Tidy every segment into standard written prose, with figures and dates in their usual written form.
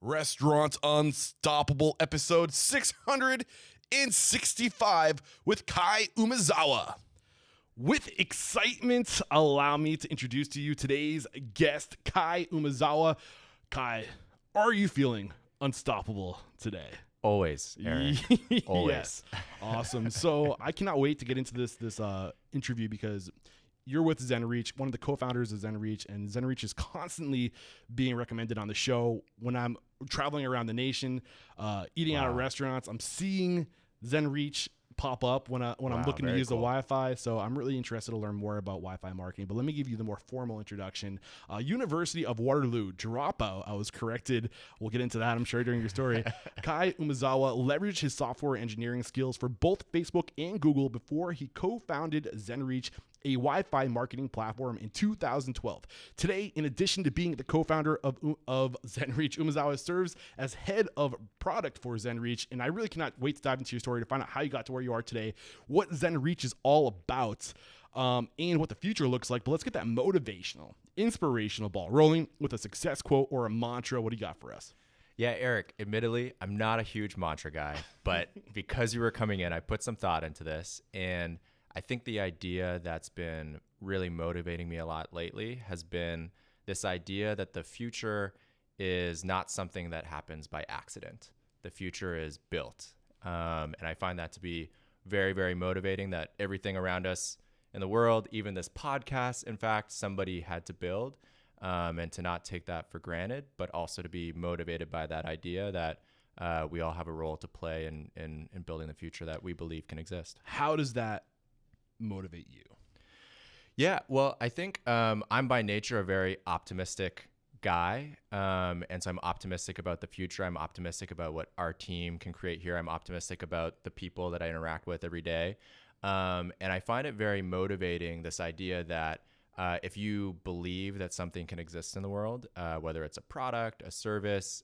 Restaurant Unstoppable, episode 665 with Kai Umezawa. With excitement, allow me to introduce to you today's guest, Kai Umezawa. Kai, are you feeling unstoppable today? Always, Aaron. Always. Yes. Awesome. So I cannot wait to get into this interview because you're with Zenreach, one of the co-founders of Zenreach, and Zenreach is constantly being recommended on the show. When I'm traveling around the nation, eating out at restaurants, I'm seeing Zenreach pop up when I'm looking to use the Wi-Fi. So I'm really interested to learn more about Wi-Fi marketing. But let me give you the more formal introduction. University of Waterloo dropout. I was corrected. We'll get into that, I'm sure, during your story. Kai Umezawa leveraged his software engineering skills for both Facebook and Google before he co-founded Zenreach, a Wi-Fi marketing platform, in 2012. Today, in addition to being the co-founder of Zenreach, Umezawa serves as head of product for Zenreach, and I really cannot wait to dive into your story to find out how you got to where you are today, what Zenreach is all about, and what the future looks like. But let's get that motivational, inspirational ball rolling with a success quote or a mantra. What do you got for us? Yeah, Eric, admittedly, I'm not a huge mantra guy, but because you were coming in, I put some thought into this, and I think the idea that's been really motivating me a lot lately has been this idea that the future is not something that happens by accident. The future is built. And I find that to be very, very motivating, that everything around us in the world, even this podcast, in fact, somebody had to build, and to not take that for granted, but also to be motivated by that idea that we all have a role to play in building the future that we believe can exist. How does that motivate you? Yeah, well, I think I'm by nature a very optimistic guy. And so I'm optimistic about the future. I'm optimistic about what our team can create here. I'm optimistic about the people that I interact with every day. And I find it very motivating, this idea that if you believe that something can exist in the world, whether it's a product, a service,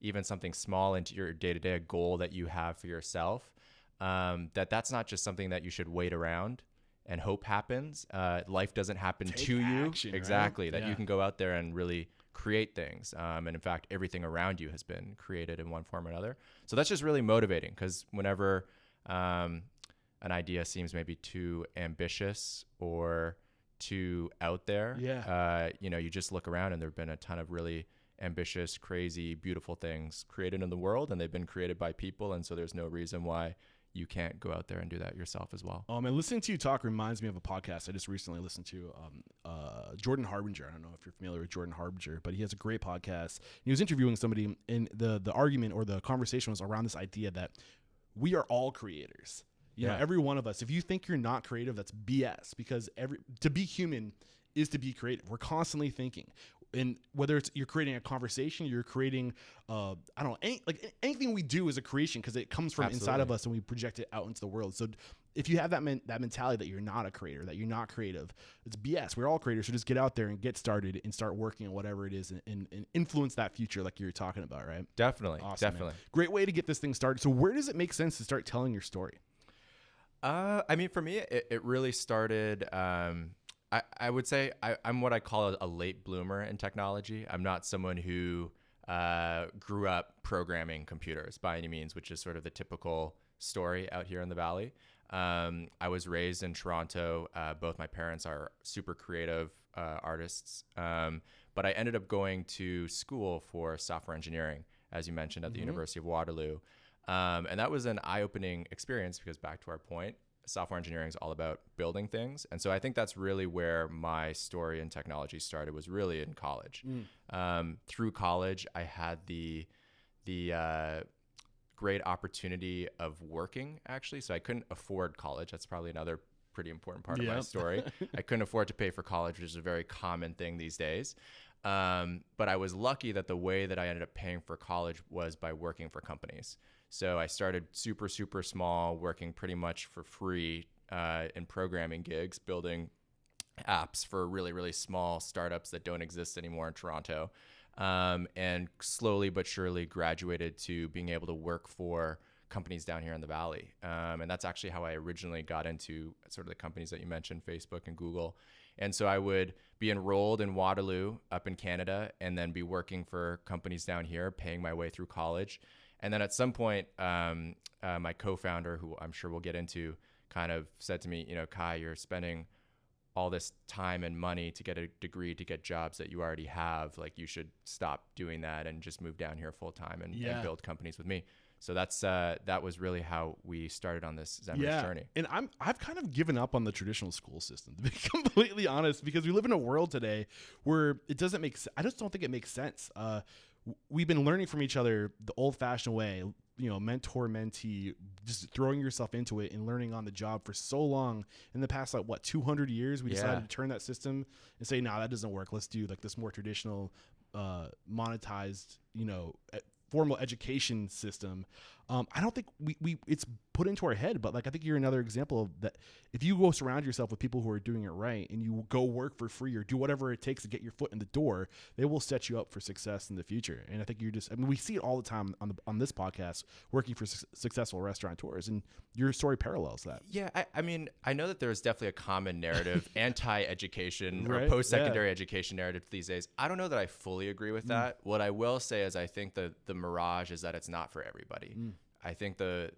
even something small into your day-to-day, a goal that you have for yourself, that's not just something that you should wait around and hope happens. Life doesn't happen to action, you. Exactly. Right? That Yeah. you can go out there and really create things. And in fact, everything around you has been created in one form or another. So that's just really motivating, because whenever an idea seems maybe too ambitious or too out there, you just look around and there have been a ton of really ambitious, crazy, beautiful things created in the world, and they've been created by people. And so there's no reason why you can't go out there and do that yourself as well. And listening to you talk reminds me of a podcast I just recently listened to, Jordan Harbinger. I don't know if you're familiar with Jordan Harbinger, but he has a great podcast. He was interviewing somebody, and the argument or the conversation was around this idea that we are all creators. You know, every one of us. If you think you're not creative, that's BS, because to be human is to be creative. We're constantly thinking. And whether it's you're creating a conversation, you're creating, anything we do is a creation, because it comes from inside of us and we project it out into the world. So if you have that mentality that you're not a creator, that you're not creative, it's BS. We're all creators. So just get out there and get started and start working on whatever it is and influence that future like you're talking about, right? Definitely. Awesome, definitely. Man. Great way to get this thing started. So where does it make sense to start telling your story? I mean, for me, it really started, I would say I'm what I call a late bloomer in technology. I'm not someone who grew up programming computers by any means, which is sort of the typical story out here in the Valley. I was raised in Toronto. Both my parents are super creative artists, but I ended up going to school for software engineering, as you mentioned, at the University of Waterloo. And that was an eye-opening experience, because back to our point, software engineering is all about building things. And so I think that's really where my story in technology started, was really in college. Through college, I had the great opportunity of working, actually. So I couldn't afford college. That's probably another pretty important part of my story. I couldn't afford to pay for college, which is a very common thing these days. But I was lucky that the way that I ended up paying for college was by working for companies. So I started super, super small, working pretty much for free in programming gigs, building apps for really, really small startups that don't exist anymore in Toronto. And slowly but surely graduated to being able to work for companies down here in the Valley. And that's actually how I originally got into sort of the companies that you mentioned, Facebook and Google. And so I would be enrolled in Waterloo up in Canada and then be working for companies down here, paying my way through college. And then at some point, my co-founder, who I'm sure we'll get into, kind of said to me, Kai, you're spending all this time and money to get a degree, to get jobs that you already have. Like, you should stop doing that and just move down here full time and build companies with me. So that was really how we started on this Zenreach journey. And I've kind of given up on the traditional school system, to be completely honest, because we live in a world today where it doesn't make I just don't think it makes sense. We've been learning from each other the old-fashioned way, mentor, mentee, just throwing yourself into it and learning on the job for so long. In the past, 200 years, we decided to turn that system and say, no, that doesn't work. Let's do this more traditional, monetized, formal education system. I don't think we it's put into our head, but I think you're another example of that. If you go surround yourself with people who are doing it right and you go work for free or do whatever it takes to get your foot in the door, they will set you up for success in the future. And I think we see it all the time on this podcast, working for successful restaurateurs, and your story parallels that. Yeah. I know that there's definitely a common narrative, anti-education Right? or post-secondary education narrative these days. I don't know that I fully agree with that. What I will say is I think the mirage is that it's not for everybody. I think the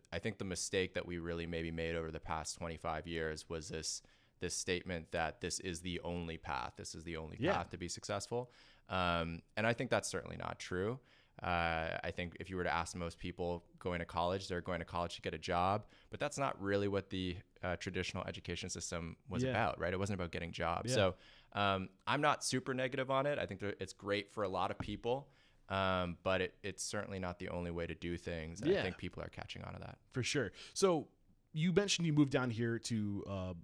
mistake that we really maybe made over the past 25 years was this statement that this is the only path. This is the only path to be successful. And I think that's certainly not true. I think if you were to ask most people going to college, they're going to college to get a job, but that's not really what the traditional education system was about, right? It wasn't about getting jobs. So I'm not super negative on it. I think that it's great for a lot of people. But it's certainly not the only way to do things. And I think people are catching on to that. For sure. So you mentioned you moved down here to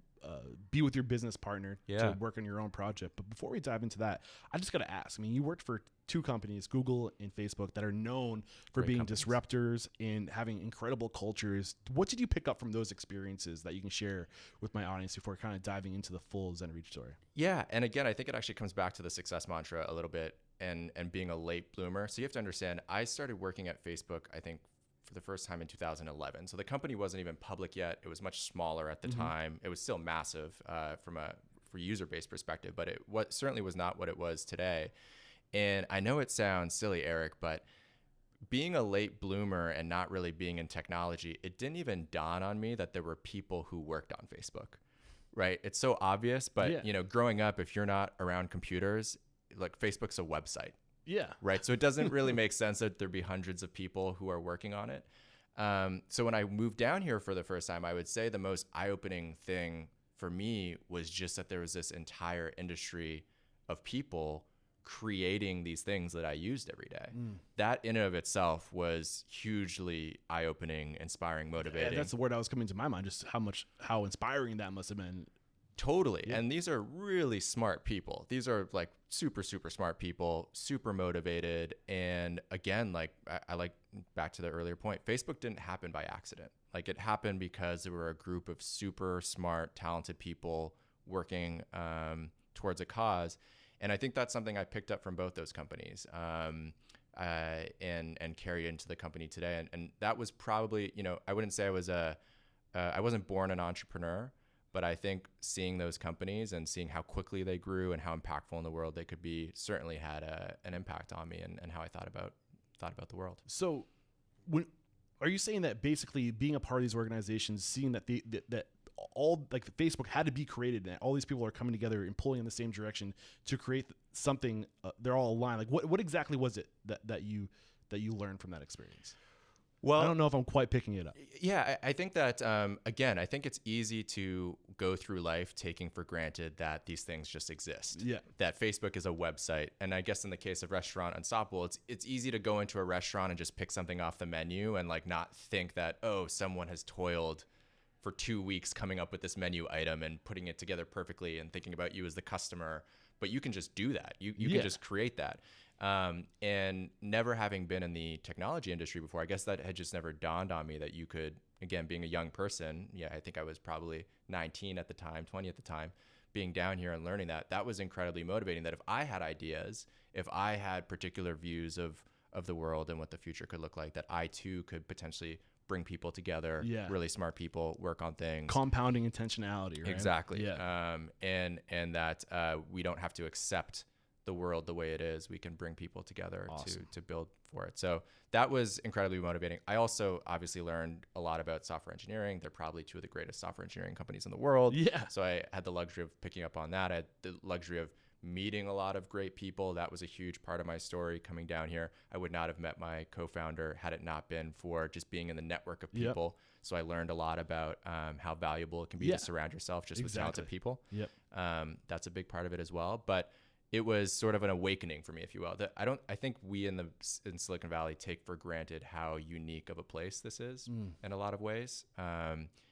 be with your business partner to work on your own project. But before we dive into that, I just got to ask, you worked for two companies, Google and Facebook, that are known for being disruptors and having incredible cultures. What did you pick up from those experiences that you can share with my audience before kind of diving into the full Zenreach story? Yeah. And again, I think it actually comes back to the success mantra a little bit and being a late bloomer. So you have to understand, I started working at Facebook, I think, for the first time in 2011. So the company wasn't even public yet. It was much smaller at the time. It was still massive for user-based perspective, but it certainly was not what it was today. And I know it sounds silly, Eric, but being a late bloomer and not really being in technology, it didn't even dawn on me that there were people who worked on Facebook, right? It's so obvious, but growing up, if you're not around computers, Facebook's a website. Yeah. Right. So it doesn't really make sense that there'd be hundreds of people who are working on it. So when I moved down here for the first time, I would say the most eye-opening thing for me was just that there was this entire industry of people creating these things that I used every day. That in and of itself was hugely eye-opening, inspiring, motivating. Yeah, that's the word that was coming to my mind, just how inspiring that must have been. Totally. Yeah. And these are really smart people. These are super, super smart people, super motivated. And again, I like back to the earlier point, Facebook didn't happen by accident. It happened because there were a group of super smart, talented people working towards a cause. And I think that's something I picked up from both those companies and carry into the company today. And that was probably, I wouldn't say I wasn't born an entrepreneur. But I think seeing those companies and seeing how quickly they grew and how impactful in the world they could be certainly had an impact on me and how I thought about the world. So, are you saying that basically being a part of these organizations, seeing that that all Facebook had to be created and all these people are coming together and pulling in the same direction to create something, they're all aligned. What exactly was it that you learned from that experience? Well, I don't know if I'm quite picking it up. Yeah, I think that, again, I think it's easy to go through life taking for granted that these things just exist. Yeah. That Facebook is a website. And I guess in the case of Restaurant Unstoppable, it's easy to go into a restaurant and just pick something off the menu and not think that, someone has toiled for 2 weeks coming up with this menu item and putting it together perfectly and thinking about you as the customer. But you can just do that. You can just create that. And never having been in the technology industry before, I guess that had just never dawned on me that you could, again, being a young person, I think I was probably 19 at the time, 20 at the time, being down here and learning that was incredibly motivating, that if I had ideas, if I had particular views of the world and what the future could look like, that I too could potentially bring people together, Yeah. really smart people, work on things. Compounding intentionality, right? Exactly. Yeah. And that we don't have to accept the world the way it is. We can bring people together Awesome. to build for it. So that was incredibly motivating. I also obviously learned a lot about software engineering. They're probably two of the greatest software engineering companies in the world. Yeah. So I had the luxury of picking up on that. I had the luxury of meeting a lot of great people. That was a huge part of my story coming down here. I would not have met my co-founder had it not been for just being in the network of people. So I learned a lot about how valuable it can be to surround yourself just with talented people. Yep. That's a big part of it as well. But it was sort of an awakening for me, if you will. I think we in Silicon Valley take for granted how unique of a place this is in a lot of ways.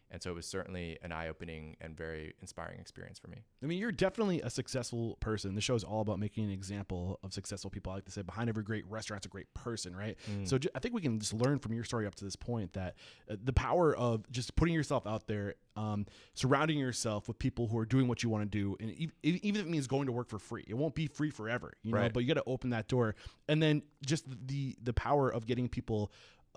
And so it was certainly an eye-opening and very inspiring experience for me. I mean, you're definitely a successful person. The show is all about making an example of successful people. I like to say, behind every great restaurant's a great person, right? So I think we can just learn from your story up to this point that the power of just putting yourself out there, surrounding yourself with people who are doing what you want to do, and even if it means going to work for free, it won't be free forever, you know. But you got to open that door, and then just the power of getting people.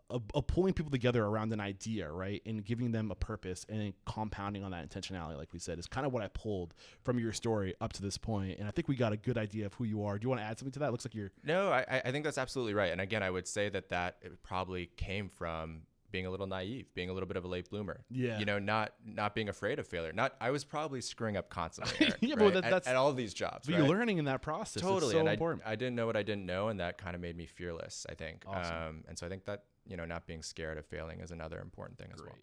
Of pulling people together around an idea, right, and giving them a purpose and then compounding on that intentionality, like we said, is kind of what I pulled from your story up to this point. And I think we got a good idea of who you are. Do you want to add something to that? It looks like you're... No, I think that's absolutely right. And again, I would say that it probably came from being a little naive, being a little bit of a late bloomer. Yeah. You know, not being afraid of failure. I was probably screwing up constantly, Eric, yeah, right? but that's at all these jobs. But right? you're learning in that process. Totally. It's so and important. I didn't know what I didn't know, and that kind of made me fearless, I think. Awesome. And so I think that, you know, not being scared of failing is another important thing as well.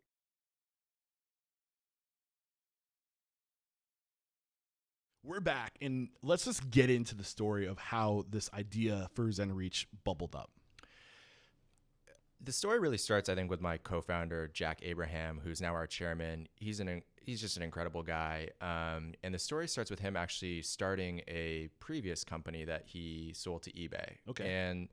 We're back, and let's just get into the story of how this idea for Zenreach bubbled up. The story really starts, I think, with my co-founder, Jack Abraham, who's now our chairman. He's just an incredible guy. And the story starts with him actually starting a previous company that he sold to eBay. Okay. And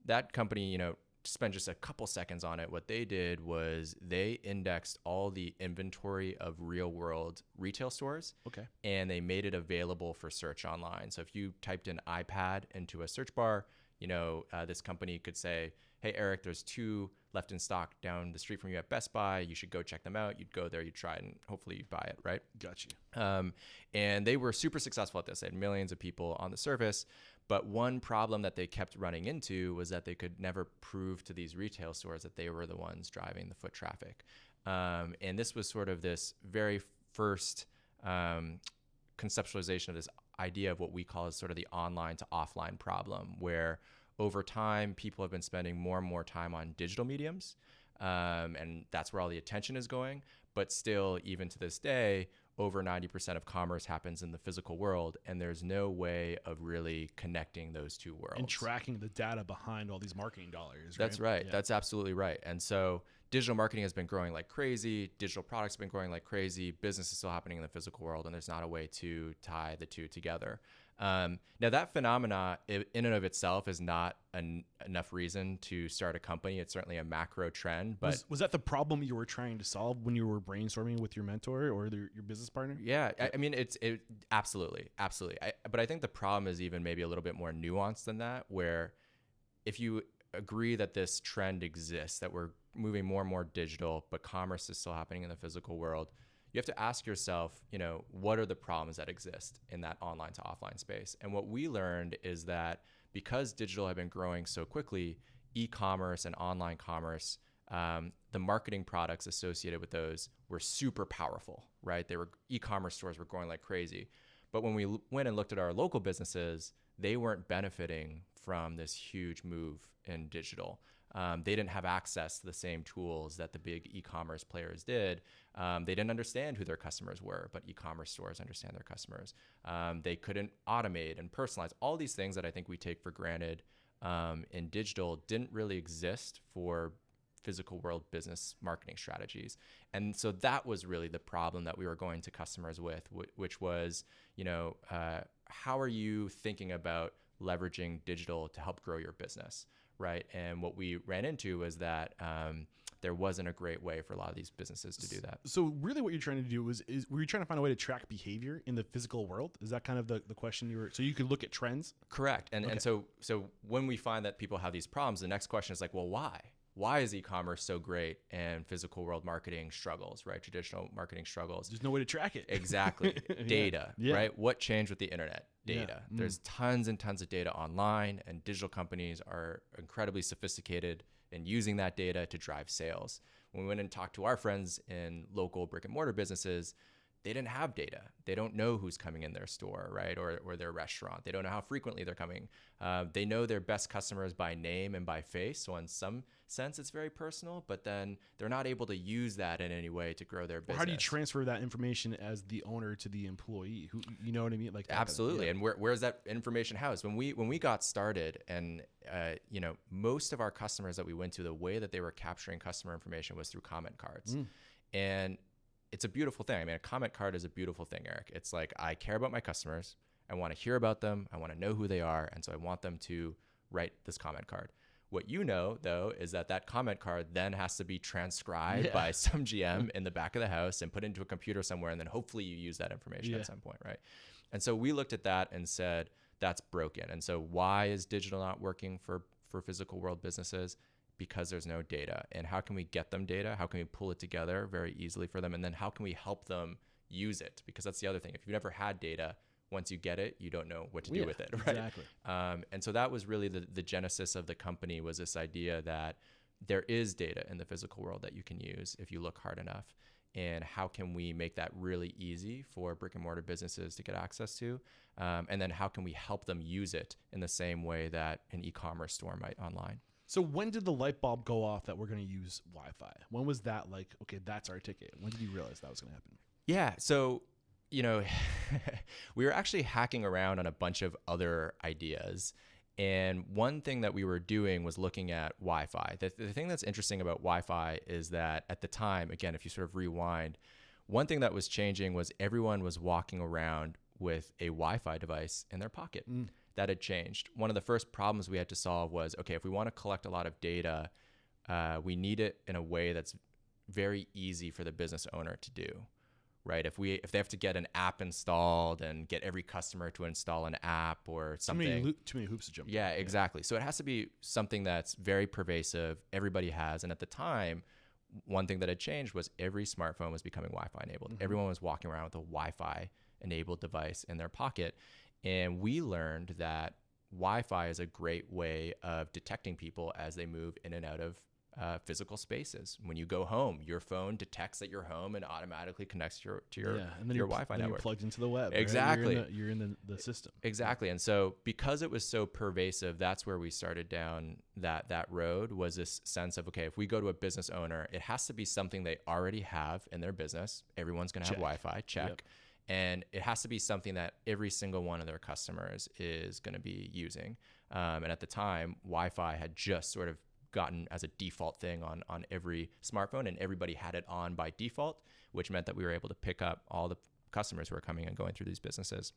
that company, you know, to spend just a couple seconds on it, what they did was they indexed all the inventory of real world retail stores. Okay. And they made it available for search online. So if you typed in iPad into a search bar, you know, this company could say, hey, Eric, there's 2 left in stock down the street from you at Best Buy. You should go check them out. You'd go there, you'd try it, and hopefully you'd buy it, right? Got you. And they were super successful at this. They had millions of people on the service. But one problem that they kept running into was that they could never prove to these retail stores that they were the ones driving the foot traffic. And this was sort of this very first conceptualization of this idea of what we call as sort of the online to offline problem, where over time, people have been spending more and more time on digital mediums, and that's where all the attention is going. But still, even to this day, over 90% of commerce happens in the physical world, and there's no way of really connecting those two worlds. And tracking the data behind all these marketing dollars. That's right. Yeah. That's absolutely right. And so digital marketing has been growing like crazy. Digital products have been growing like crazy. Business is still happening in the physical world, and there's not a way to tie the two together. Now, that phenomena in and of itself is not enough reason to start a company. It's certainly a macro trend. But was that the problem you were trying to solve when you were brainstorming with your mentor or your business partner? Yeah, I mean, it absolutely. But I think the problem is even maybe a little bit more nuanced than that, where if you agree that this trend exists, that we're moving more and more digital, but commerce is still happening in the physical world, you have to ask yourself, you know, what are the problems that exist in that online to offline space? And what we learned is that because digital had been growing so quickly, e-commerce and online commerce, the marketing products associated with those were super powerful, right? E-commerce stores were growing like crazy. But when we went and looked at our local businesses, they weren't benefiting from this huge move in digital. They didn't have access to the same tools that the big e-commerce players did. They didn't understand who their customers were, but e-commerce stores understand their customers. They couldn't automate and personalize. All these things that I think we take for granted in digital didn't really exist for physical world business marketing strategies. And so that was really the problem that we were going to customers with, which was, you know, how are you thinking about leveraging digital to help grow your business? Right. And what we ran into was that there wasn't a great way for a lot of these businesses to do that. So really what you're trying to do is were you trying to find a way to track behavior in the physical world? Is that kind of the question so you could look at trends? Correct. And Okay. and so when we find that people have these problems, the next question is like, well, why? why is e-commerce so great and physical world marketing struggles, right? Traditional marketing struggles. There's no way to track it. Exactly. Data, Yeah. right? What changed with the internet? Data. Yeah. There's tons and tons of data online, and digital companies are incredibly sophisticated in using that data to drive sales. When we went and talked to our friends in local brick and mortar businesses, they didn't have data. They don't know who's coming in their store, right? Or their restaurant. They don't know how frequently they're coming. They know their best customers by name and by face. So in some sense, it's very personal, but then they're not able to use that in any way to grow their business. Or how do you transfer that information as the owner to the employee? Who, you know what I mean? Like that absolutely. Kind of, And where's that information housed? When we got started, and most of our customers that we went to, the way that they were capturing customer information was through comment cards. And it's a beautiful thing. I mean, a comment card is a beautiful thing, Eric. It's like, I care about my customers. I want to hear about them. I want to know who they are. And so I want them to write this comment card. What you know, though, is that comment card then has to be transcribed by some GM in the back of the house and put into a computer somewhere. And then hopefully you use that information at some point, right? And so we looked at that and said, that's broken. And so why is digital not working for physical world businesses? Because there's no data. And how can we get them data? How can we pull it together very easily for them? And then how can we help them use it? Because that's the other thing. If you've never had data, once you get it, you don't know what to do with it, right? Exactly. And so that was really the genesis of the company, was this idea that there is data in the physical world that you can use if you look hard enough. And how can we make that really easy for brick and mortar businesses to get access to? And then how can we help them use it in the same way that an e-commerce store might online? So when did the light bulb go off that we're going to use Wi-Fi? When was that like, okay, that's our ticket? When did you realize that was going to happen? Yeah. So, we were actually hacking around on a bunch of other ideas. And one thing that we were doing was looking at Wi-Fi. The thing that's interesting about Wi-Fi is that at the time, again, if you sort of rewind, one thing that was changing was everyone was walking around with a Wi-Fi device in their pocket. That had changed. One of the first problems we had to solve was, okay, if we want to collect a lot of data, we need it in a way that's very easy for the business owner to do, right? If they have to get an app installed and get every customer to install an app or something. Too many hoops to jump through. Yeah, exactly. So it has to be something that's very pervasive, everybody has. And at the time, one thing that had changed was every smartphone was becoming Wi-Fi enabled. Everyone was walking around with a Wi-Fi enabled device in their pocket. And we learned that Wi-Fi is a great way of detecting people as they move in and out of physical spaces. When you go home, your phone detects that you're home and automatically connects to your and then your Wi-Fi network. You're plugged into the web. Exactly. Right? You're in the system. Exactly. And so because it was so pervasive, that's where we started down that road, was this sense of, okay, if we go to a business owner, it has to be something they already have in their business. Everyone's going to have Wi-Fi, check. Yep. And it has to be something that every single one of their customers is going to be using. And at the time, Wi-Fi had just sort of gotten as a default thing on every smartphone, and everybody had it on by default, which meant that we were able to pick up all the customers who are coming and going through these businesses.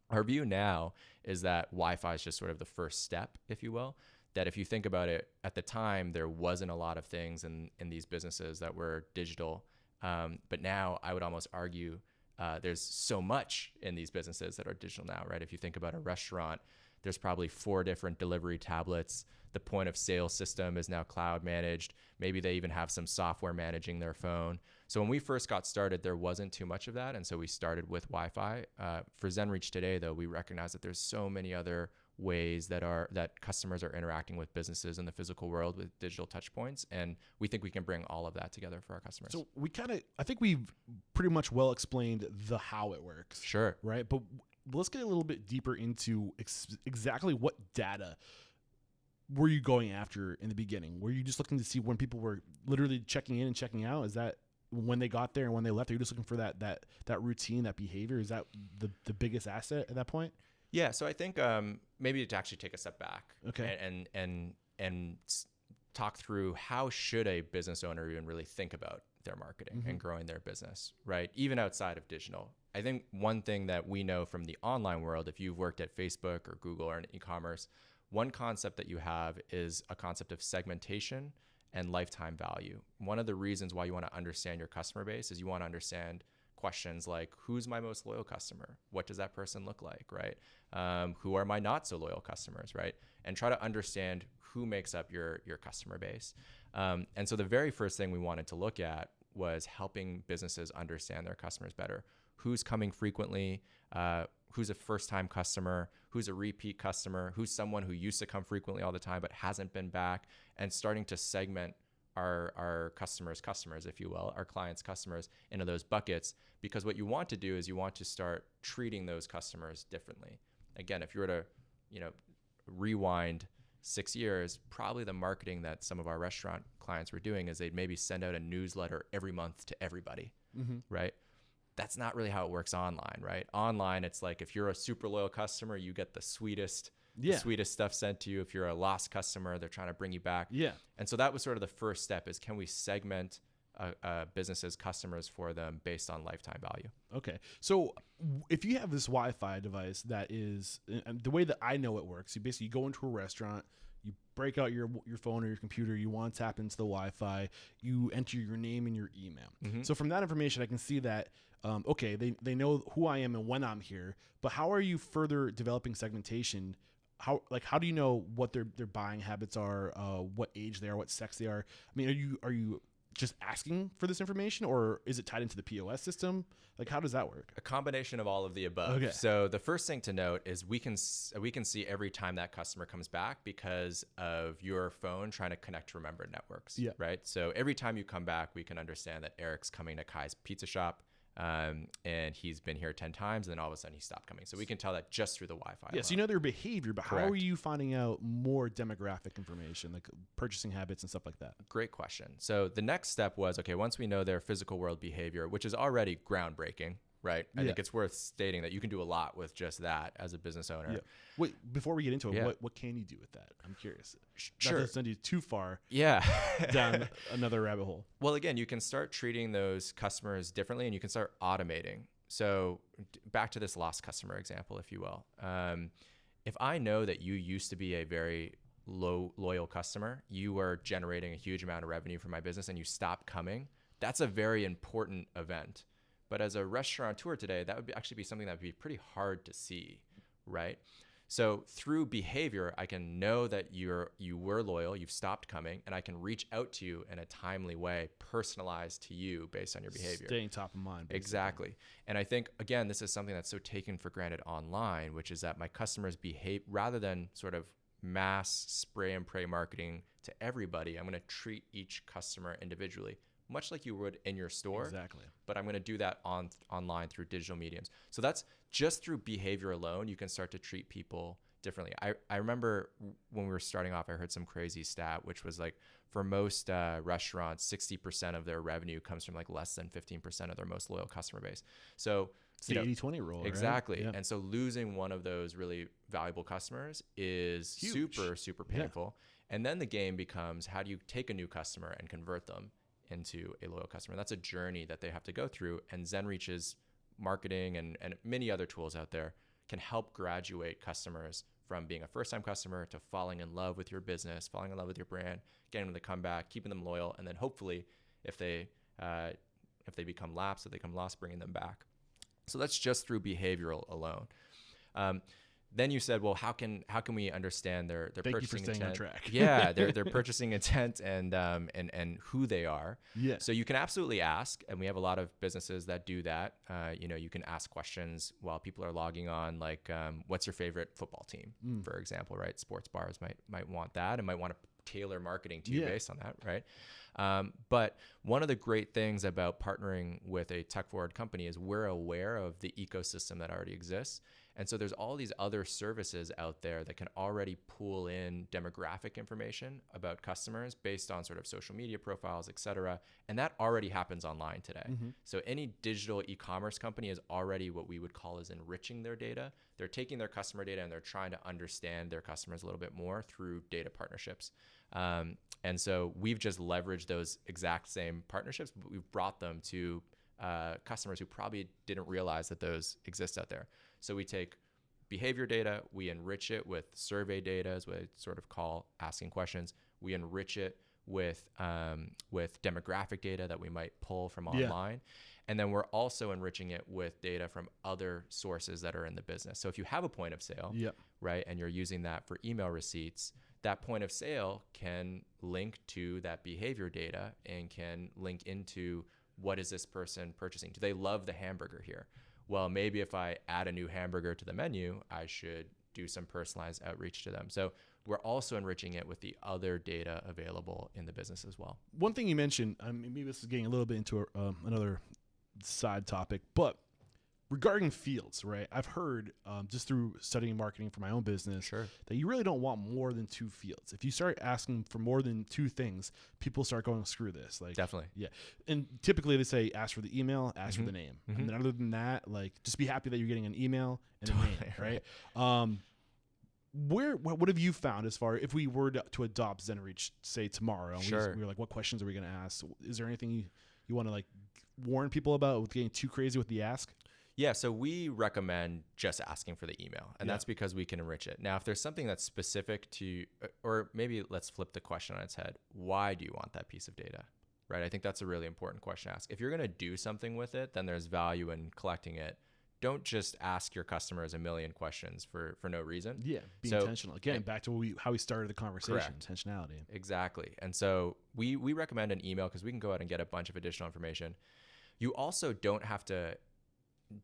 Our view now is that Wi-Fi is just sort of the first step, if you will. That if you think about it, at the time, there wasn't a lot of things in these businesses that were digital. But now I would almost argue there's so much in these businesses that are digital now, right? If you think about a restaurant, there's probably 4 different delivery tablets. The point of sale system is now cloud managed. Maybe they even have some software managing their phone. So when we first got started, there wasn't too much of that. And so we started with Wi-Fi. For Zenreach today, though, we recognize that there's so many other ways that customers are interacting with businesses in the physical world with digital touch points. And we think we can bring all of that together for our customers. So I think we've pretty much well explained the how it works. Sure. Right. But let's get a little bit deeper into exactly what data were you going after in the beginning? Were you just looking to see when people were literally checking in and checking out? Is that when they got there and when they left? Are you just looking for that routine, that behavior? Is that the biggest asset at that point? Yeah. So I think maybe to actually take a step back, okay, and talk through how should a business owner even really think about their marketing and growing their business, right? Even outside of digital. I think one thing that we know from the online world, if you've worked at Facebook or Google or in e-commerce, one concept that you have is a concept of segmentation and lifetime value. One of the reasons why you want to understand your customer base is you want to understand questions like, who's my most loyal customer? What does that person look like, right? Who are my not so loyal customers, right? And try to understand who makes up your customer base. And so the very first thing we wanted to look at was helping businesses understand their customers better. Who's coming frequently? Who's a first-time customer? Who's a repeat customer? Who's someone who used to come frequently all the time but hasn't been back? And starting to segment our customers, if you will, our clients' customers into those buckets, because what you want to do is you want to start treating those customers differently. Again, if you were to, rewind 6 years, probably the marketing that some of our restaurant clients were doing is they'd maybe send out a newsletter every month to everybody, right? That's not really how it works online, right? Online, it's like if you're a super loyal customer, you get the sweetest stuff sent to you. If you're a lost customer, they're trying to bring you back. Yeah. And so that was sort of the first step, is can we segment a business's customers for them based on lifetime value? Okay. So if you have this Wi-Fi device that is, the way that I know it works, you basically go into a restaurant, you break out your phone or your computer, you want to tap into the Wi-Fi, you enter your name and your email. So from that information, I can see that, okay, they know who I am and when I'm here, but how are you further developing segmentation? How do you know what their buying habits are, what age they are, what sex they are? I mean, are you just asking for this information, or is it tied into the POS system? Like, how does that work? A combination of all of the above. Okay. So the first thing to note is we can see every time that customer comes back because of your phone trying to connect to remembered networks. Yeah. Right. So every time you come back, we can understand that Eric's coming to Kai's Pizza Shop. And he's been here 10 times, and then all of a sudden he stopped coming. So we can tell that just through the Wi-Fi. Yeah, so you know their behavior, but Correct. how are you finding out more demographic information, like purchasing habits and stuff like that? Great question. So the next step was, okay, once we know their physical world behavior, which is already groundbreaking, right? I think it's worth stating that you can do a lot with just that as a business owner. Yeah. Wait, before we get into it, Yeah. what can you do with that? I'm curious. Sure. Not to send you too far Yeah. down another rabbit hole. Well, again, you can start treating those customers differently, and you can start automating. So back to this lost customer example, if you will. If I know that you used to be a very loyal customer, you were generating a huge amount of revenue for my business, and you stopped coming, that's a very important event. But as a restaurateur today, that would actually be something that would be pretty hard to see, right? So through behavior, I can know that you were loyal, you've stopped coming, and I can reach out to you in a timely way, personalized to you based on your behavior. Staying top of mind. Basically. Exactly. And I think, again, this is something that's so taken for granted online, which is that my customers behave, rather than sort of mass spray and pray marketing to everybody, I'm going to treat each customer individually, much like you would in your store. Exactly. But I'm going to do that online through digital mediums. So that's just through behavior alone, you can start to treat people differently. I remember when we were starting off, I heard some crazy stat, which was like, for most restaurants, 60% of their revenue comes from like less than 15% of their most loyal customer base. So it's the 80-20 rule, exactly. Right? Yeah. And so losing one of those really valuable customers is Huge. super painful. Yeah. And then the game becomes, how do you take a new customer and convert them into a loyal customer? That's a journey that they have to go through, and Zenreach's marketing and many other tools out there can help graduate customers from being a first-time customer to falling in love with your business, falling in love with your brand, getting them to come back, keeping them loyal, and then hopefully if they become lapsed, if they become lost, bringing them back. So that's just through behavioral alone. Then you said, well, how can we understand their Thank purchasing you for staying intent? on track. Yeah, their purchasing intent and who they are. Yeah. So you can absolutely ask, and we have a lot of businesses that do that. You can ask questions while people are logging on, like, what's your favorite football team, for example, right? Sports bars might want that and might want to tailor marketing to you based on that, right? But one of the great things about partnering with a tech-forward company is we're aware of the ecosystem that already exists. And so there's all these other services out there that can already pull in demographic information about customers based on sort of social media profiles, et cetera. And that already happens online today. So any digital e-commerce company is already what we would call as enriching their data. They're taking their customer data and they're trying to understand their customers a little bit more through data partnerships. And so we've just leveraged those exact same partnerships, but we've brought them to customers who probably didn't realize that those exist out there. So we take behavior data, we enrich it with survey data, as we sort of call asking questions. We enrich it with demographic data that we might pull from online. And then we're also enriching it with data from other sources that are in the business. So if you have a point of sale, right, and you're using that for email receipts, that point of sale can link to that behavior data and can link into what is this person purchasing? Do they love the hamburger here? Well, maybe if I add a new hamburger to the menu, I should do some personalized outreach to them. So we're also enriching it with the other data available in the business as well. One thing you mentioned, I mean, maybe this is getting a little bit into another side topic, but regarding fields, right? I've heard just through studying marketing for my own business that you really don't want more than 2 fields. If you start asking for more than 2 things, people start going, screw this. Like, definitely. Yeah. And typically they say, ask for the email, ask for the name. And then other than that, like, just be happy that you're getting an email and a name, right? What have you found as far, if we were to adopt Zenreach, say tomorrow, and we were like, what questions are we going to ask? Is there anything you want to like warn people about with getting too crazy with the ask? Yeah, so we recommend just asking for the email, and that's because we can enrich it. Now, if there's something that's specific to, or maybe let's flip the question on its head. Why do you want that piece of data, right? I think that's a really important question to ask. If you're going to do something with it, then there's value in collecting it. Don't just ask your customers a million questions for no reason. Yeah, be intentional. Again, back to how we started the conversation, intentionality. Exactly. And so we recommend an email because we can go out and get a bunch of additional information. You also don't have to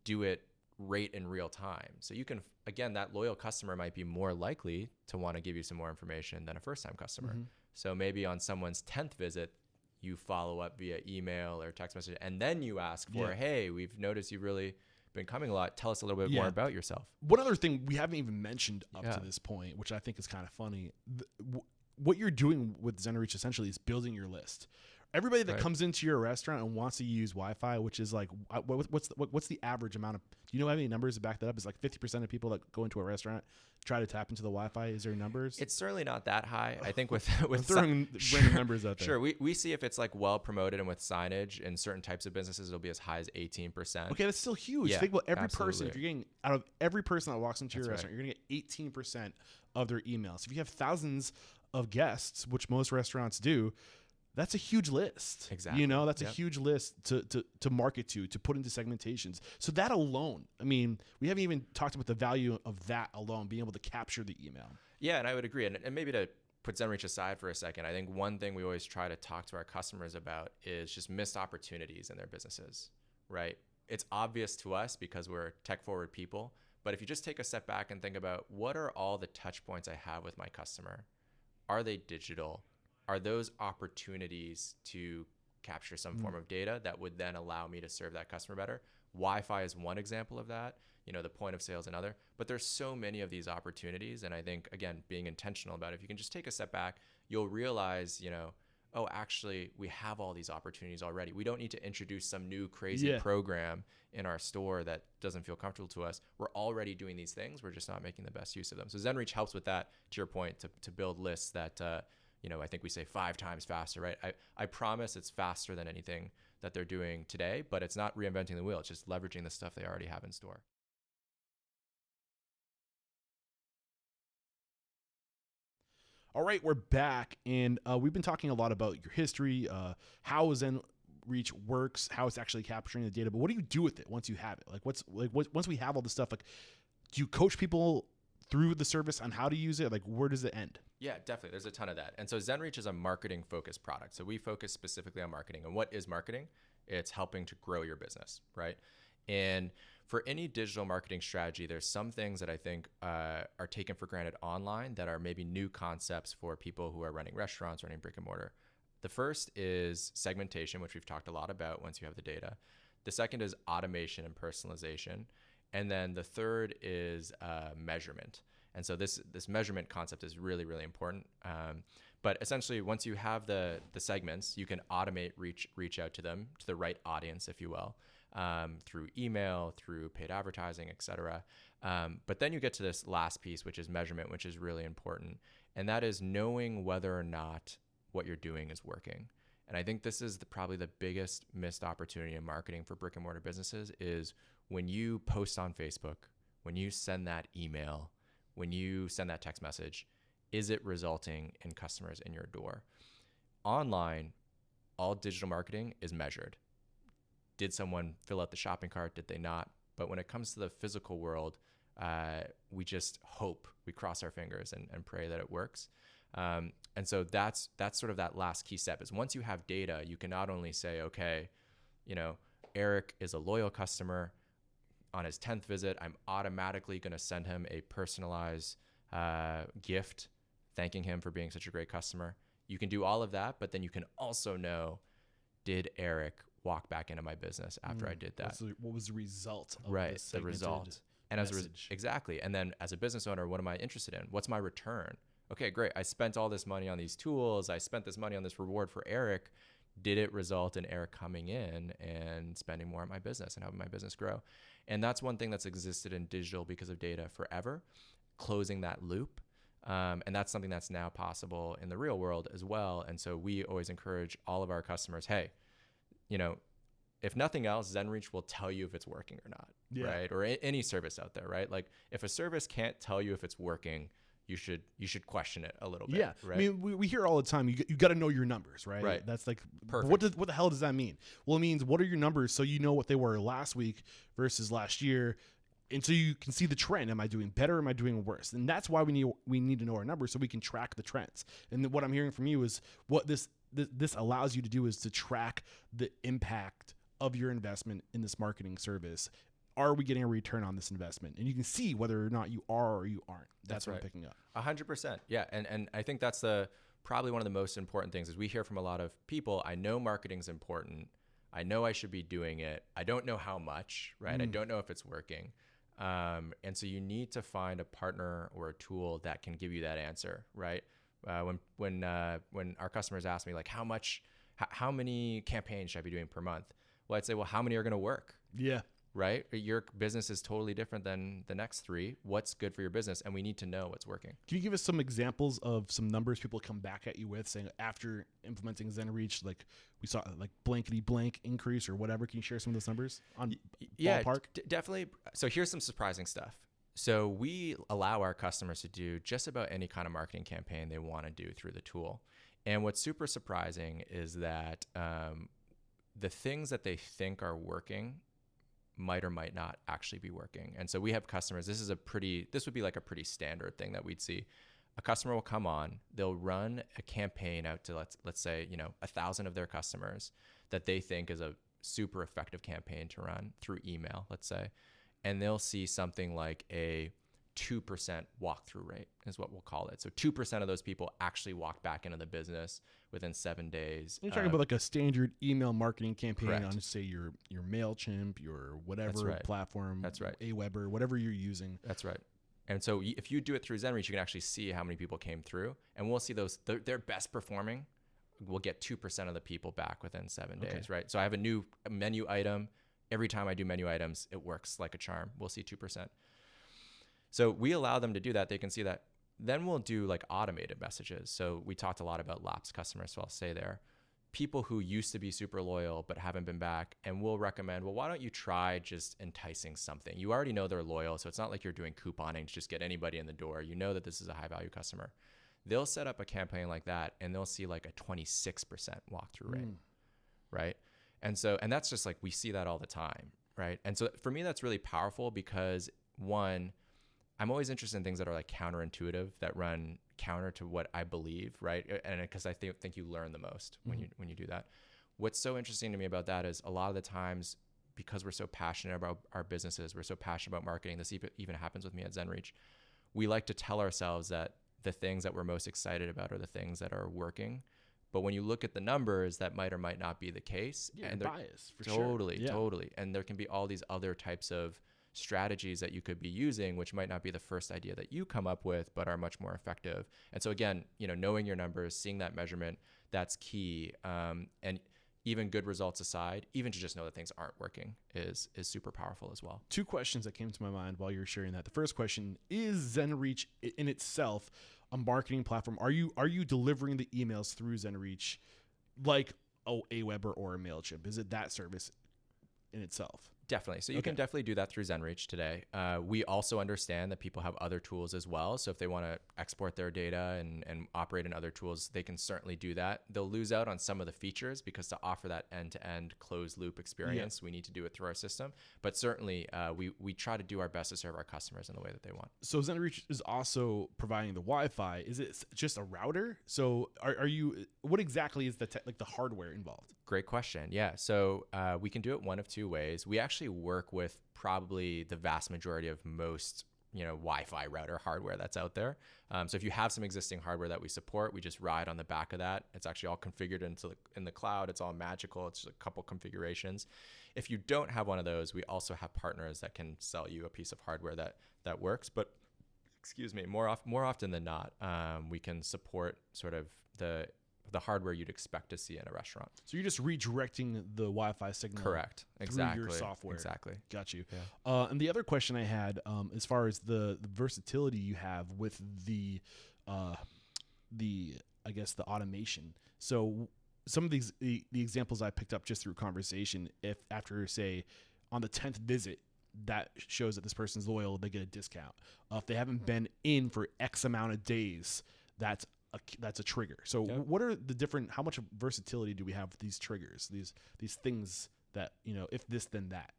do it right in real time. So you can, again, that loyal customer might be more likely to want to give you some more information than a first-time customer. So maybe on someone's 10th visit, you follow up via email or text message, and then you ask for, hey, we've noticed you've really been coming a lot. Tell us a little bit more about yourself. One other thing we haven't even mentioned up to this point, which I think is kind of funny, what you're doing with Zenreach essentially is building your list. Everybody that comes into your restaurant and wants to use Wi-Fi, which is like, what's the average amount of? Do you know how many numbers to back that up? Is like 50% of people that go into a restaurant try to tap into the Wi-Fi. Is there numbers? It's certainly not that high. I think with throwing random numbers out there. Sure, we see if it's like well promoted and with signage in certain types of businesses, it'll be as high as 18%. Okay, that's still huge. Think about every person. If you're getting out of every person that walks into your restaurant, you're gonna get 18% of their emails. If you have thousands of guests, which most restaurants do, that's a huge list. Exactly. You know, that's a huge list to market to put into segmentations. So that alone, I mean, we haven't even talked about the value of that alone, being able to capture the email. Yeah, and I would agree. And maybe to put Zenreach aside for a second, I think one thing we always try to talk to our customers about is just missed opportunities in their businesses, right? It's obvious to us because we're tech-forward people, but if you just take a step back and think about what are all the touch points I have with my customer? Are they digital? Are those opportunities to capture some form of data that would then allow me to serve that customer better? Wi-Fi is one example of that. You know, the point of sale is another. But there's so many of these opportunities. And I think, again, being intentional about it, if you can just take a step back, you'll realize, you know, oh, actually, we have all these opportunities already. We don't need to introduce some new crazy program in our store that doesn't feel comfortable to us. We're already doing these things. We're just not making the best use of them. So Zenreach helps with that, to your point, to build lists that, you know, I think we say 5 times faster, right? I promise it's faster than anything that they're doing today, but it's not reinventing the wheel. It's just leveraging the stuff they already have in store. All right, we're back, and we've been talking a lot about your history, how Zenreach works, how it's actually capturing the data. But what do you do with it once you have it? Like, once we have all this stuff, like, do you coach people through the service on how to use it? Like, where does it end? Yeah, definitely. There's a ton of that. And so Zenreach is a marketing-focused product. So we focus specifically on marketing. And what is marketing? It's helping to grow your business, right? And for any digital marketing strategy, there's some things that I think are taken for granted online that are maybe new concepts for people who are running restaurants, running brick and mortar. The first is segmentation, which we've talked a lot about once you have the data. The second is automation and personalization. And then the third is measurement. And so this measurement concept is really, really important. But essentially, once you have the segments, you can automate reach out to them, to the right audience, if you will, through email, through paid advertising, et cetera. But then you get to this last piece, which is measurement, which is really important. And that is knowing whether or not what you're doing is working. And I think this is probably the biggest missed opportunity in marketing for brick and mortar businesses is when you post on Facebook, when you send that email, when you send that text message, is it resulting in customers in your door? Online, all digital marketing is measured. Did someone fill out the shopping cart? Did they not? But when it comes to the physical world, we just hope, we cross our fingers and pray that it works. And so that's sort of that last key step is once you have data, you can not only say, okay, Eric is a loyal customer. On his 10th visit, I'm automatically going to send him a personalized gift, thanking him for being such a great customer. You can do all of that, but then you can also know, did Eric walk back into my business after I did that? What was the result of right, this the result. And exactly. And then as a business owner, what am I interested in? What's my return? Okay, great. I spent all this money on these tools. I spent this money on this reward for Eric. Did it result in Eric coming in and spending more at my business and helping my business grow? And that's one thing that's existed in digital because of data forever, closing that loop. And that's something that's now possible in the real world as well. And so we always encourage all of our customers, hey, if nothing else, Zenreach will tell you if it's working or not, right? Or any service out there, right? Like if a service can't tell you if it's working, you should question it a little bit. Yeah, right? I mean, we hear all the time, you got to know your numbers, right? Right. That's like, perfect. What the hell does that mean? Well, it means what are your numbers so you know what they were last week versus last year, and so you can see the trend. Am I doing better? Am I doing worse? And that's why we need to know our numbers so we can track the trends. And what I'm hearing from you is what this allows you to do is to track the impact of your investment in this marketing service. Are we getting a return on this investment? And you can see whether or not you are or you aren't. That's what right. I'm picking up. 100%. Yeah. And I think that's probably one of the most important things is we hear from a lot of people, I know marketing's important. I know I should be doing it. I don't know how much, right? I don't know if it's working. And so you need to find a partner or a tool that can give you that answer, right? When our customers ask me like, how many campaigns should I be doing per month? Well, I'd say, well, how many are going to work? Yeah. Right? Your business is totally different than the next three. What's good for your business? And we need to know what's working. Can you give us some examples of some numbers people come back at you with saying after implementing Zenreach, like we saw like blankety blank increase or whatever? Can you share some of those numbers on ballpark? Definitely. So here's some surprising stuff. So we allow our customers to do just about any kind of marketing campaign they want to do through the tool. And what's super surprising is that the things that they think are working might or might not actually be working. And so we have customers, this would be like a pretty standard thing that we'd see. A customer will come on, they'll run a campaign out to let's say, 1,000 of their customers that they think is a super effective campaign to run through email, let's say. And they'll see something like a 2% walkthrough rate is what we'll call it. So 2% of those people actually walk back into the business within 7 days. You're talking about like a standard email marketing campaign correct. on, say, your MailChimp, your whatever platform. That's right. Aweber, whatever you're using. That's right. And so if you do it through Zenreach, you can actually see how many people came through. And we'll see those, they're best performing. We'll get 2% of the people back within 7 days, right? So I have a new menu item. Every time I do menu items, it works like a charm. We'll see 2%. So we allow them to do that. They can see that. Then we'll do like automated messages. So we talked a lot about lapsed customers. So I'll say there, people who used to be super loyal but haven't been back, and we'll recommend, well, why don't you try just enticing something? You already know they're loyal, so it's not like you're doing couponing to just get anybody in the door. You know that this is a high value customer. They'll set up a campaign like that, and they'll see like a 26% walkthrough rate, right? And that's just like, we see that all the time, right? And so for me, that's really powerful because one, I'm always interested in things that are like counterintuitive, that run counter to what I believe, right? And because I think you learn the most when you do that. What's so interesting to me about that is a lot of the times, because we're so passionate about our businesses, we're so passionate about marketing, this even happens with me at Zenreach, we like to tell ourselves that the things that we're most excited about are the things that are working. But when you look at the numbers, that might or might not be the case. Yeah, and bias, for totally, sure. Totally. And there can be all these other types of strategies that you could be using, which might not be the first idea that you come up with, but are much more effective. And so again, knowing your numbers, seeing that measurement, that's key. And even good results aside, even to just know that things aren't working is super powerful as well. 2 questions that came to my mind while you're sharing that. The first question, is Zenreach in itself a marketing platform? Are you delivering the emails through Zenreach like Aweber or a MailChimp? Is it that service in itself? Definitely. So you Okay. can definitely do that through Zenreach today. We also understand that people have other tools as well. So if they want to export their data and operate in other tools, they can certainly do that. They'll lose out on some of the features because to offer that end-to-end closed loop experience, we need to do it through our system. But certainly we try to do our best to serve our customers in the way that they want. So Zenreach is also providing the Wi-Fi. Is it just a router? So are you? What exactly is the the hardware involved? Great question. Yeah. So we can do it one of two ways. We actually work with probably the vast majority of most Wi-Fi router hardware that's out there. So if you have some existing hardware that we support, we just ride on the back of that. It's actually all configured in the cloud. It's all magical. It's just a couple configurations. If you don't have one of those, we also have partners that can sell you a piece of hardware that works. But excuse me, more often than not, we can support sort of the hardware you'd expect to see in a restaurant. So you're just redirecting the Wi-Fi signal. Correct. Through Exactly. your software. Exactly. Got you. Yeah. And the other question I had, as far as the versatility you have with the I guess the automation. So some of the examples I picked up just through conversation, if after say on the 10th visit, that shows that this person's loyal, they get a discount. If they haven't been in for X amount of days, that's a trigger. So what are the different, how much versatility do we have with these triggers, these things that, if this, then that?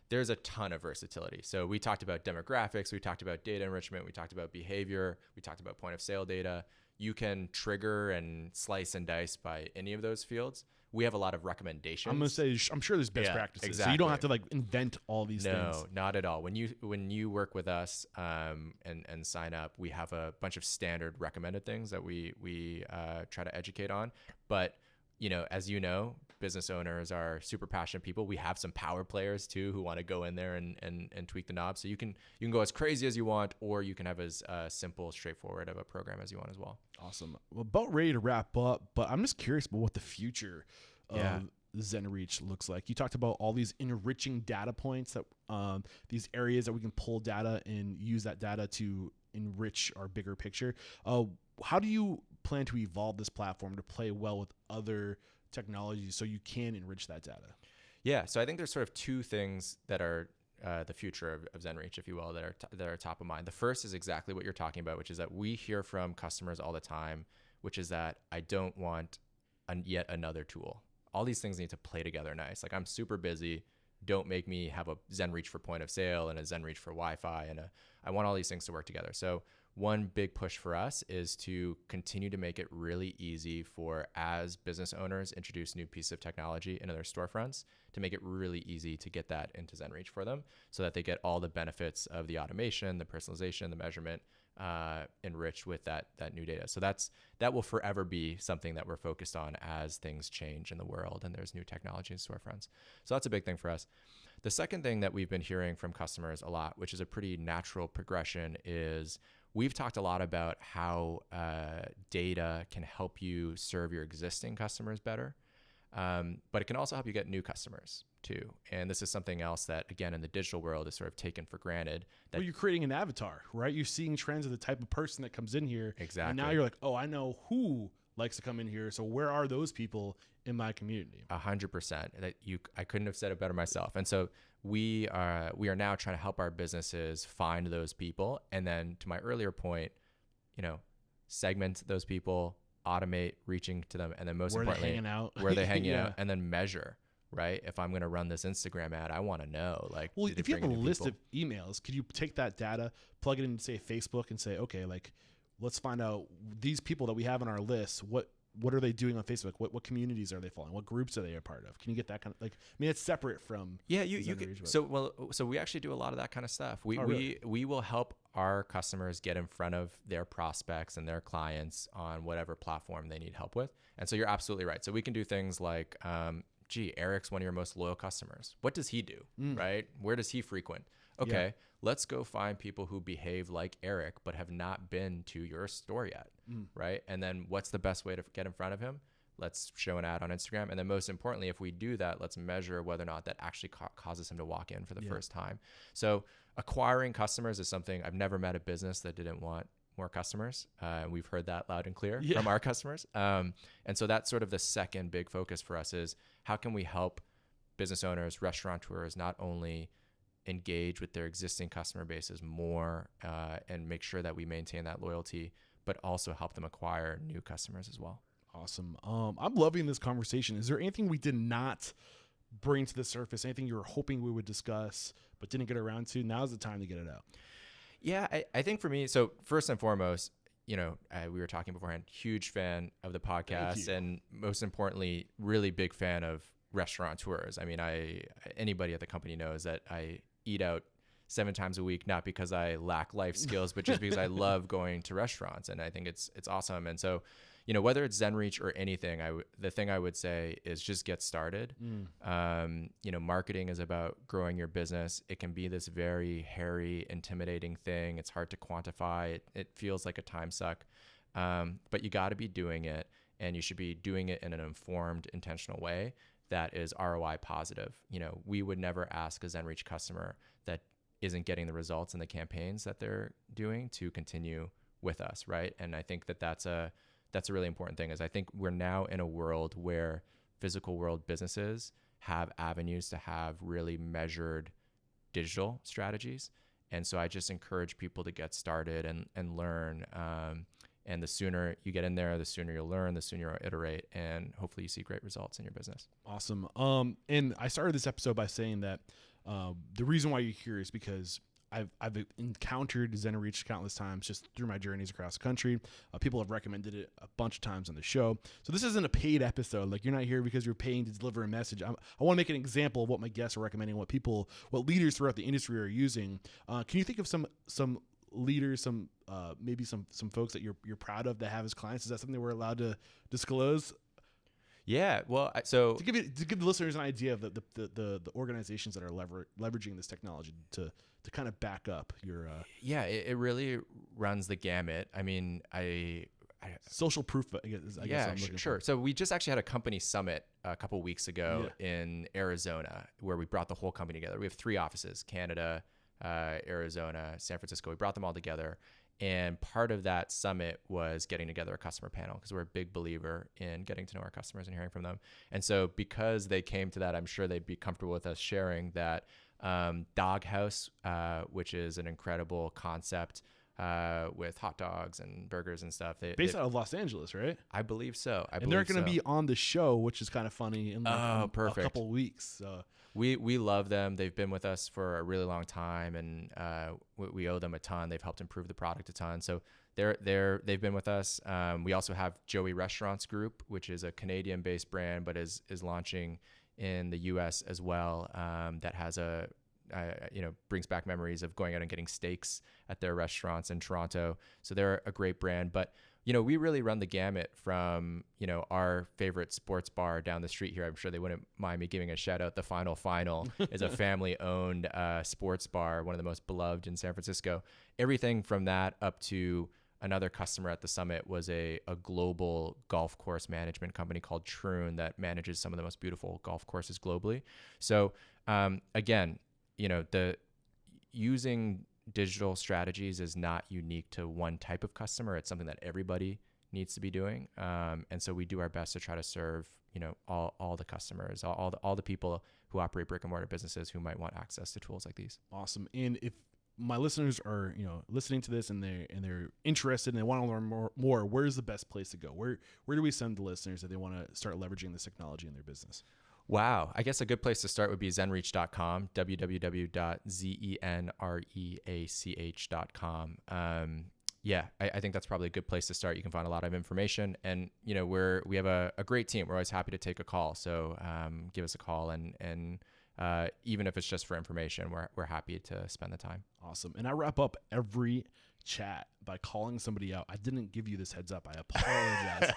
There's a ton of versatility. So we talked about demographics, we talked about data enrichment, we talked about behavior, we talked about point of sale data. You can trigger and slice and dice by any of those fields. We have a lot of recommendations. I'm going to say, I'm sure there's best practices. Exactly. So you don't have to invent all these things. No, not at all. When you work with us and sign up, we have a bunch of standard recommended things that we try to educate on. But as business owners are super passionate people. We have some power players too who want to go in there and tweak the knob. So you can go as crazy as you want, or you can have as simple, straightforward of a program as you want as well. Awesome. Well, about ready to wrap up, but I'm just curious about what the future of Zenreach looks like. You talked about all these enriching data points, that these areas that we can pull data and use that data to enrich our bigger picture. How do you plan to evolve this platform to play well with other technologies so you can enrich that data? Yeah, so I think there's sort of two things that are the future of Zenreach, if you will, that are top of mind. The first is exactly what you're talking about, which is that we hear from customers all the time, which is that I don't want yet another tool. All these things need to play together nice. Like, I'm super busy. Don't make me have a Zenreach for point of sale and a Zenreach for Wi-Fi, and I want all these things to work together. So one big push for us is to continue to make it really easy for, as business owners introduce new pieces of technology into their storefronts, to make it really easy to get that into Zenreach for them, so that they get all the benefits of the automation, the personalization, the measurement, enriched with that new data. So that will forever be something that we're focused on as things change in the world and there's new technology in storefronts. So that's a big thing for us. The second thing that we've been hearing from customers a lot, which is a pretty natural progression, is we've talked a lot about how data can help you serve your existing customers better, but it can also help you get new customers too. And this is something else that, again, in the digital world is sort of taken for granted. Well, you're creating an avatar, right? You're seeing trends of the type of person that comes in here. Exactly. And now you're like, oh, I know who likes to come in here. So where are those people in my community? 100%. I couldn't have said it better myself. And so we are now trying to help our businesses find those people. And then, to my earlier point, segment those people, automate reaching to them, and then most importantly, where they're hanging out, and then measure. Right? If I'm going to run this Instagram ad, I want to know, like, well, if you have a list of emails, could you take that data, plug it into, say, Facebook, and say, okay, like, let's find out these people that we have on our list, what are they doing on Facebook? What communities are they following? What groups are they a part of? Can you get that kind of, like, I mean, it's separate from. Yeah, you can. So we actually do a lot of that kind of stuff. We will help our customers get in front of their prospects and their clients on whatever platform they need help with. And so you're absolutely right. So we can do things like, Eric's one of your most loyal customers. What does he do, right? Where does he frequent? Okay, let's go find people who behave like Eric but have not been to your store yet, right? And then what's the best way to get in front of him? Let's show an ad on Instagram. And then most importantly, if we do that, let's measure whether or not that actually causes him to walk in for the first time. So acquiring customers is something. I've never met a business that didn't want more customers. We've heard that loud and clear from our customers. And so that's sort of the second big focus for us is how can we help business owners, restaurateurs, not only engage with their existing customer bases more and make sure that we maintain that loyalty, but also help them acquire new customers as well. Awesome. I'm loving this conversation. Is there anything we did not bring to the surface? Anything you were hoping we would discuss but didn't get around to? Now's the time to get it out. Yeah, I think for me, so first and foremost, we were talking beforehand, huge fan of the podcast, and most importantly, really big fan of restaurateurs. I mean, anybody at the company knows that I eat out 7 times a week, not because I lack life skills, but just because I love going to restaurants, and I think it's awesome. And so, whether it's Zenreach or anything, the thing I would say is just get started. Marketing is about growing your business. It can be this very hairy, intimidating thing. It's hard to quantify. It feels like a time suck, but you got to be doing it, and you should be doing it in an informed, intentional way that is ROI positive. We would never ask a Zenreach customer that isn't getting the results in the campaigns that they're doing to continue with us, right? And I think that's a really important thing. Is I think we're now in a world where physical world businesses have avenues to have really measured digital strategies. And so I just encourage people to get started and learn. And the sooner you get in there, the sooner you'll learn, the sooner you'll iterate, and hopefully you see great results in your business. Awesome. And I started this episode by saying that the reason why you're here is because I've encountered Zenreach countless times just through my journeys across the country. People have recommended it a bunch of times on the show. So this isn't a paid episode. Like, you're not here because you're paying to deliver a message. I want to make an example of what my guests are recommending, what leaders throughout the industry are using. Can you think of some leaders, maybe some folks that you're proud of that have as clients? Is that something we're allowed to disclose? Yeah, well, so to give the listeners an idea of the organizations that are leveraging this technology to kind of back up your it really runs the gamut. I mean, social proof, I guess sure. So we just actually had a company summit a couple weeks ago in Arizona, where we brought the whole company together. We have 3 offices: Canada, Arizona, San Francisco. We brought them all together. And part of that summit was getting together a customer panel, because we're a big believer in getting to know our customers and hearing from them. And so because they came to that, I'm sure they'd be comfortable with us sharing that Doghouse, which is an incredible concept with hot dogs and burgers and stuff. Based out of Los Angeles, right? I believe so. And they're going to be on the show, which is kind of funny, in a couple weeks. So. We love them. They've been with us for a really long time, and we owe them a ton. They've helped improve the product a ton. So they've been with us. We also have Joey Restaurants Group, which is a Canadian-based brand, but is launching in the U.S. as well. That has brings back memories of going out and getting steaks at their restaurants in Toronto. So they're a great brand. But we really run the gamut from, our favorite sports bar down the street here. I'm sure they wouldn't mind me giving a shout out. The Final is a family-owned sports bar, one of the most beloved in San Francisco. Everything from that up to another customer at the summit was a global golf course management company called Troon that manages some of the most beautiful golf courses globally. So again, the using digital strategies is not unique to one type of customer. It's something that everybody needs to be doing. And so we do our best to try to serve, all the customers, all the people who operate brick and mortar businesses who might want access to tools like these. Awesome. And if my listeners are, listening to this and they're interested and they want to learn more, where's the best place to go? Where do we send the listeners if they want to start leveraging this technology in their business? Wow. I guess a good place to start would be zenreach.com, www.zenreach.com. I think that's probably a good place to start. You can find a lot of information, and we have a great team. We're always happy to take a call. So give us a call, and even if it's just for information, we're happy to spend the time. Awesome. And I wrap up every chat by calling somebody out. I didn't give you this heads up. I apologize.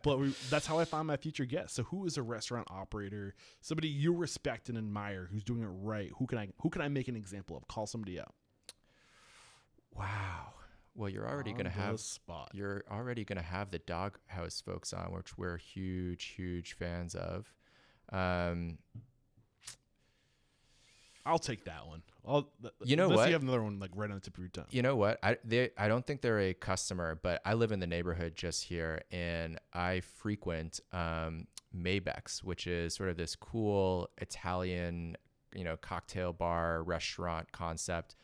But that's how I find my future guests. So who is a restaurant operator, somebody you respect and admire, who's doing it right? Who can I make an example of? Call somebody out. Wow. Well, you're already going to have the Doghouse folks on, which we're huge fans of. I'll take that one. You know unless what? you have another one like right on the tip of your tongue. You know what? I don't think they're a customer, but I live in the neighborhood just here, and I frequent Maybach's, which is sort of this cool Italian, cocktail bar restaurant concept.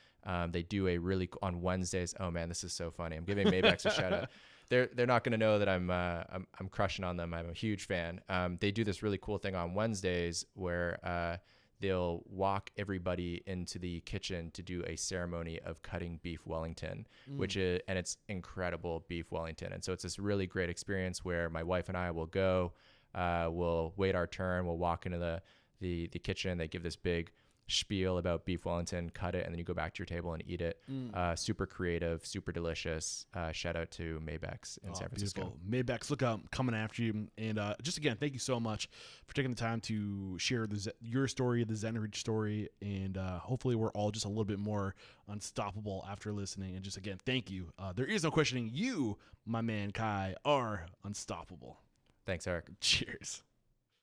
They do a really on Wednesdays. Oh man, this is so funny. I'm giving Maybach's a shout out. They're not going to know that I'm crushing on them. I'm a huge fan. They do this really cool thing on Wednesdays where they'll walk everybody into the kitchen to do a ceremony of cutting beef Wellington, and it's incredible beef Wellington. And so it's this really great experience where my wife and I will go, we'll wait our turn, we'll walk into the kitchen. They give this big spiel about beef Wellington, cut it, and then you go back to your table and eat it. Super creative, super delicious. Shout out to Maybach's in San Francisco. Beautiful. Maybach's, look out, coming after you. And just again, thank you so much for taking the time to share your story, the Zenreach story, and hopefully we're all just a little bit more unstoppable after listening. And just again, thank you. There is no questioning you, my man Kai, are unstoppable. Thanks, Eric. Cheers.